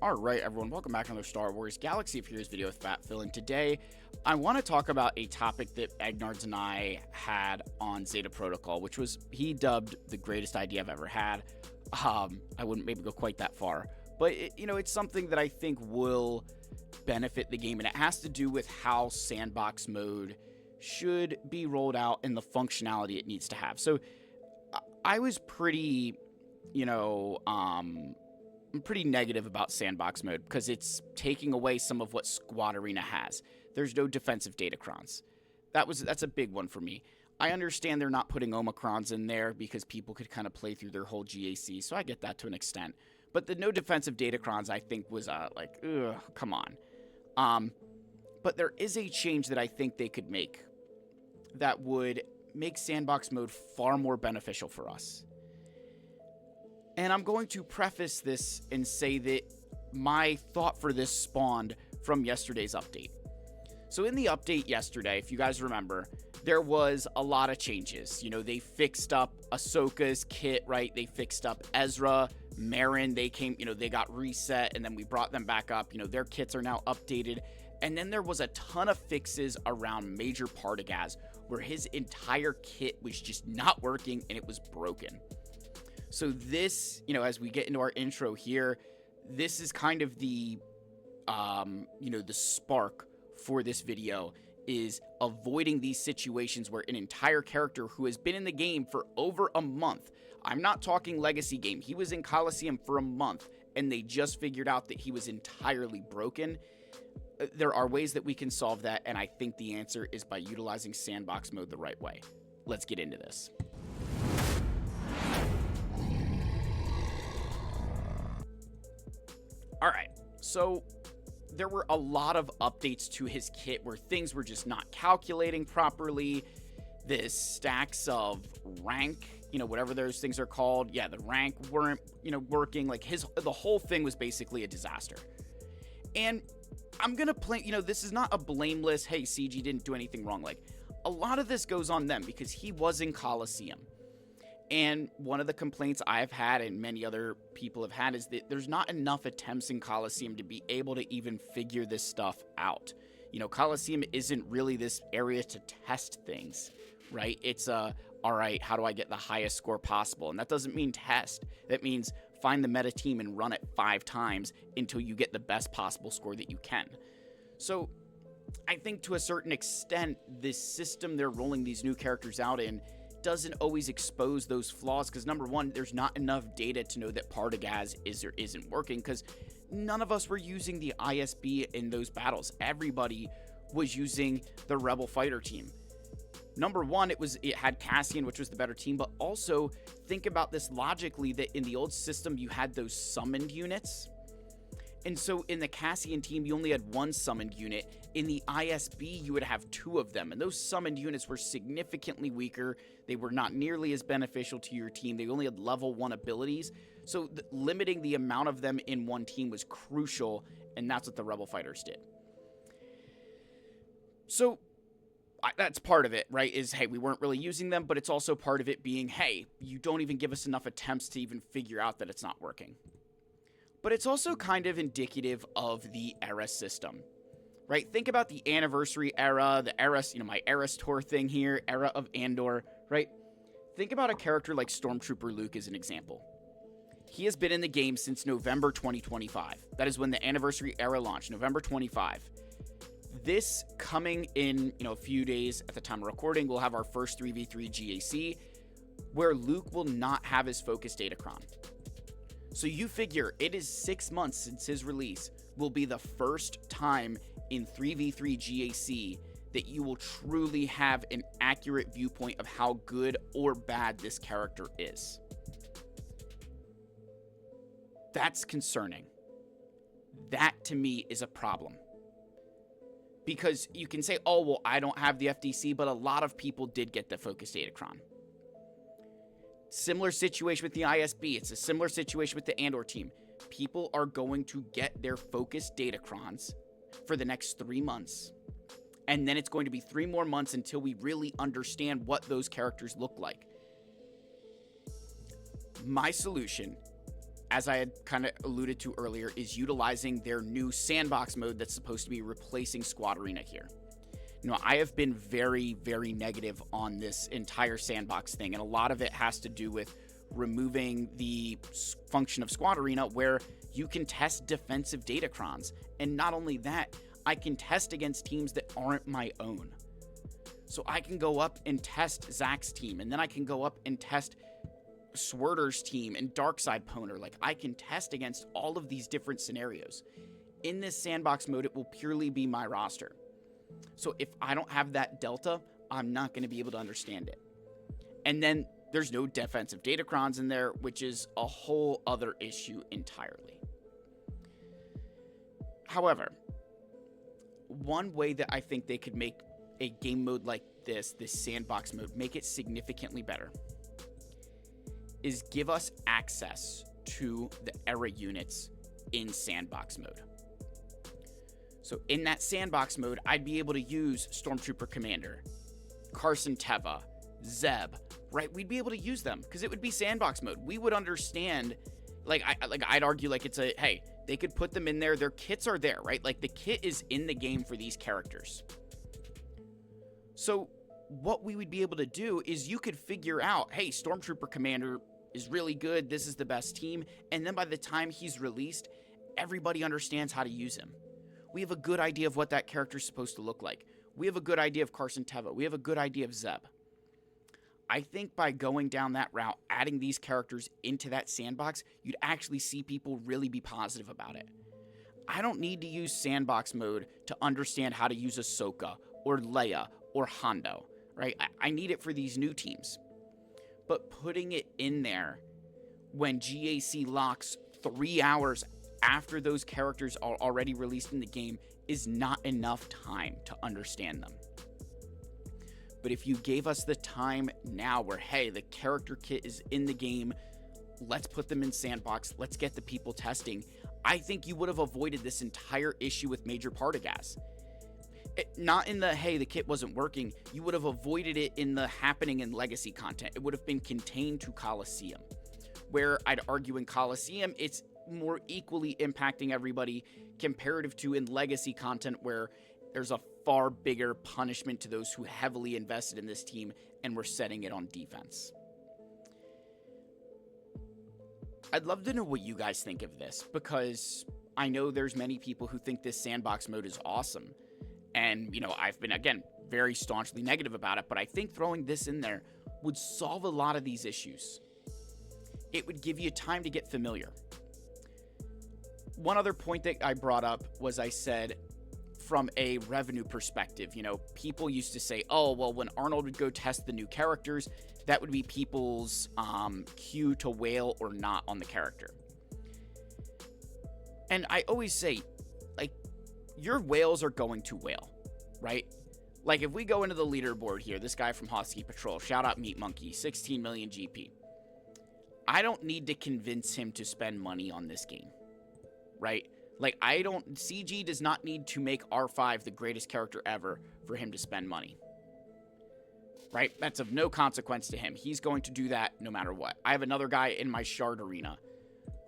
Alright everyone, welcome back to another Star Wars Galaxy of Heroes video with Fat Phil, and today I want to talk about a topic that Egnards and I had on Zeta Protocol, which was, he dubbed the greatest idea I've ever had. I wouldn't maybe go quite that far, but it's something that I think will benefit the game, and it has to do with how sandbox mode should be rolled out and the functionality it needs to have. So I was pretty, I'm pretty negative about sandbox mode because it's taking away some of what Squad Arena has. There's no defensive datacrons. That's a big one for me. I understand they're not putting Omicrons in there because people could kind of play through their whole GAC, so I get that to an extent. But the no defensive datacrons I think was like, ugh, come on. But there is a change that I think they could make that would make sandbox mode far more beneficial for us. And I'm going to preface this and say that my thought for this spawned from yesterday's update. So in the update yesterday, if you guys remember, there was a lot of changes. They fixed up Ahsoka's kit, right? They fixed up Ezra, Marin, they got reset, and then we brought them back up. Their kits are now updated. And then there was a ton of fixes around Major Partagaz, where his entire kit was just not working and it was broken. So this, as we get into our intro here, this is kind of the, the spark for this video, is avoiding these situations where an entire character who has been in the game for over a month, I'm not talking legacy game, he was in Coliseum for a month, and they just figured out that he was entirely broken. There are ways that we can solve that, and I think the answer is by utilizing sandbox mode the right way. Let's get into this. Alright, so there were a lot of updates to his kit where things were just not calculating properly. The stacks of rank, whatever those things are called, yeah, the rank weren't, working. Like the whole thing was basically a disaster. And I'm gonna play, this is not a blameless, hey, CG didn't do anything wrong. Like, a lot of this goes on them because he was in Coliseum. And one of the complaints I've had and many other people have had is that there's not enough attempts in Coliseum to be able to even figure this stuff out. Coliseum isn't really this area to test things, right? It's all right, how do I get the highest score possible? And that doesn't mean test. That means find the meta team and run it 5 times until you get the best possible score that you can. So I think to a certain extent, this system they're rolling these new characters out in doesn't always expose those flaws, because number one, there's not enough data to know that Partagaz is or isn't working, because none of us were using the ISB in those battles. Everybody was using the Rebel fighter team. Number one, it had Cassian, which was the better team, but also think about this logically, that in the old system you had those summoned units. And so in the Cassian team, you only had 1 summoned unit. In the ISB, you would have 2 of them. And those summoned units were significantly weaker. They were not nearly as beneficial to your team. They only had level 1 abilities. So limiting the amount of them in one team was crucial. And that's what the Rebel fighters did. So that's part of it, right? Is, hey, we weren't really using them. But it's also part of it being, hey, you don't even give us enough attempts to even figure out that it's not working. But it's also kind of indicative of the era system, right? Think about the anniversary era, the era, my Eras Tour thing here, era of Andor, right? Think about a character like Stormtrooper Luke as an example. He has been in the game since November 2025. That is when the anniversary era launched, November 25. This coming in, a few days at the time of recording, we'll have our first 3v3 GAC, where Luke will not have his focus datacron. So you figure it is 6 months since his release, will be the first time in 3v3 GAC that you will truly have an accurate viewpoint of how good or bad this character is. That's concerning. That to me is a problem. Because you can say, oh, well, I don't have the FDC, but a lot of people did get the focus datacron. Similar situation with the ISB. It's a similar situation with the Andor team. People are going to get their focused datacrons for the next 3 months. And then it's going to be 3 more months until we really understand what those characters look like. My solution as I had kind of alluded to earlier, is utilizing their new sandbox mode that's supposed to be replacing Squad Arena here. I have been very, very negative on this entire sandbox thing, and a lot of it has to do with removing the function of Squad Arena where you can test defensive datacrons. And not only that, I can test against teams that aren't my own. So I can go up and test Zach's team, and then I can go up and test Swerter's team and Darkside Poner. Like, I can test against all of these different scenarios. In this sandbox mode, it will purely be my roster. So if I don't have that delta, I'm not going to be able to understand it. And then there's no defensive datacrons in there, which is a whole other issue entirely. However, one way that I think they could make a game mode like this sandbox mode, make it significantly better, is give us access to the era units in sandbox mode. So in that sandbox mode, I'd be able to use Stormtrooper Commander, Carson Teva, Zeb, right? We'd be able to use them because it would be sandbox mode. We would understand, I'd argue like it's hey, they could put them in there. Their kits are there, right? Like the kit is in the game for these characters. So what we would be able to do is you could figure out, hey, Stormtrooper Commander is really good. This is the best team. And then by the time he's released, everybody understands how to use him. We have a good idea of what that character is supposed to look like. We have a good idea of Carson Teva. We have a good idea of Zeb. I think by going down that route, adding these characters into that sandbox, you'd actually see people really be positive about it. I don't need to use sandbox mode to understand how to use Ahsoka or Leia or Hondo, right? I need it for these new teams. But putting it in there when GAC locks 3 hours after those characters are already released in the game is not enough time to understand them. But if you gave us the time now where, hey, the character kit is in the game, let's put them in sandbox, let's get the people testing, I think you would have avoided this entire issue with Major Partagaz. Not in the, hey, the kit wasn't working, you would have avoided it in the happening in Legacy content. It would have been contained to Coliseum, where I'd argue in Coliseum, it's more equally impacting everybody comparative to in Legacy content where there's a far bigger punishment to those who heavily invested in this team and were setting it on defense. I'd love to know what you guys think of this, because I know there's many people who think this sandbox mode is awesome. And, I've been, again, very staunchly negative about it, but I think throwing this in there would solve a lot of these issues. It would give you time to get familiar. One other point that I brought up was I said, from a revenue perspective, people used to say, oh, well, when Arnold would go test the new characters, that would be people's cue to whale or not on the character. And I always say, your whales are going to whale, right? Like, if we go into the leaderboard here, this guy from Hosky Patrol, shout out Meat Monkey, 16 million GP. I don't need to convince him to spend money on this game, right? CG does not need to make R5 the greatest character ever for him to spend money, right? That's of no consequence to him. He's going to do that no matter what. I have another guy in my Shard arena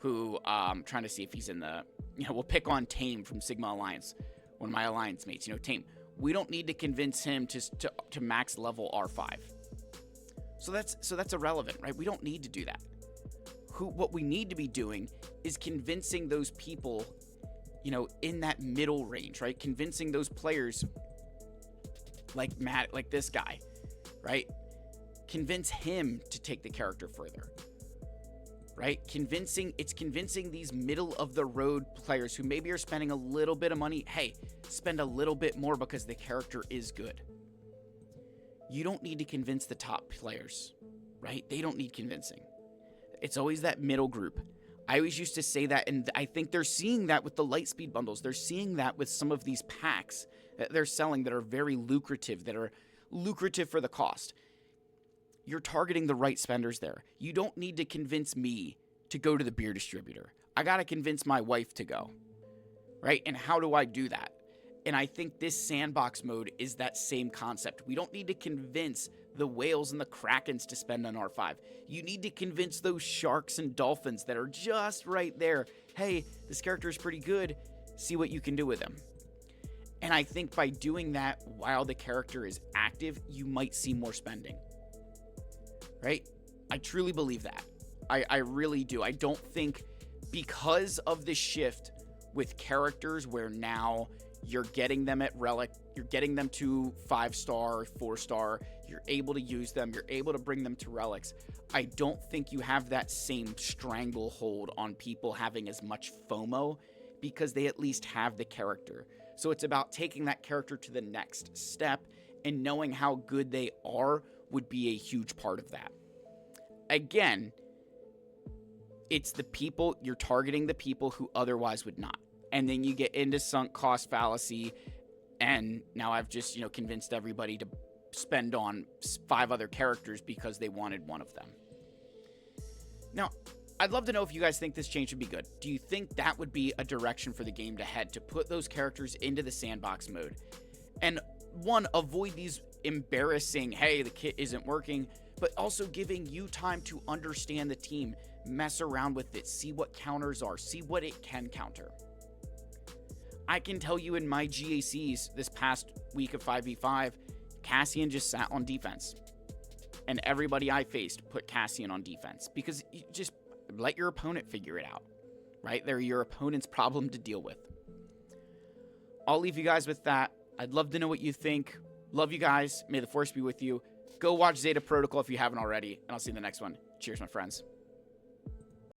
who, trying to see if he's in the, we'll pick on Tame from Sigma Alliance, one of my alliance mates, Tame. We don't need to convince him to max level R5. So that's irrelevant, right? We don't need to do that. What we need to be doing is convincing those people, in that middle range, right? Convincing those players like Matt, like this guy, right? Convince him to take the character further, right? It's convincing these middle of the road players who maybe are spending a little bit of money. Hey, spend a little bit more because the character is good. You don't need to convince the top players, right? They don't need convincing. It's always that middle group. I always used to say that, and I think they're seeing that with the Lightspeed bundles. They're seeing that with some of these packs that they're selling that are very lucrative, that are lucrative for the cost. You're targeting the right spenders there. You don't need to convince me to go to the beer distributor. I got to convince my wife to go, right? And how do I do that? And I think this sandbox mode is that same concept. We don't need to convince the whales and the krakens to spend on R5. You need to convince those sharks and dolphins that are just right there, hey, this character is pretty good, see what you can do with him. And I think by doing that while the character is active, you might see more spending. Right? I truly believe that. I really do. I don't think, because of the shift with characters where now you're getting them at Relic, you're getting them to 5-star, 4-star, you're able to use them, you're able to bring them to Relics, I don't think you have that same stranglehold on people having as much FOMO, because they at least have the character. So it's about taking that character to the next step, and knowing how good they are would be a huge part of that. Again, it's the people, you're targeting the people who otherwise would not. And then you get into sunk cost fallacy, and now I've just, convinced everybody to spend on 5 other characters because they wanted one of them. Now, I'd love to know if you guys think this change would be good. Do you think that would be a direction for the game to head, to put those characters into the sandbox mode? And one, avoid these embarrassing, hey, the kit isn't working, but also giving you time to understand the team, mess around with it, see what counters are, see what it can counter. I can tell you in my GACs this past week of 5v5, Cassian just sat on defense. And everybody I faced put Cassian on defense, because you just let your opponent figure it out, right? They're your opponent's problem to deal with. I'll leave you guys with that. I'd love to know what you think. Love you guys. May the force be with you. Go watch Zeta Protocol if you haven't already, and I'll see you in the next one. Cheers, my friends.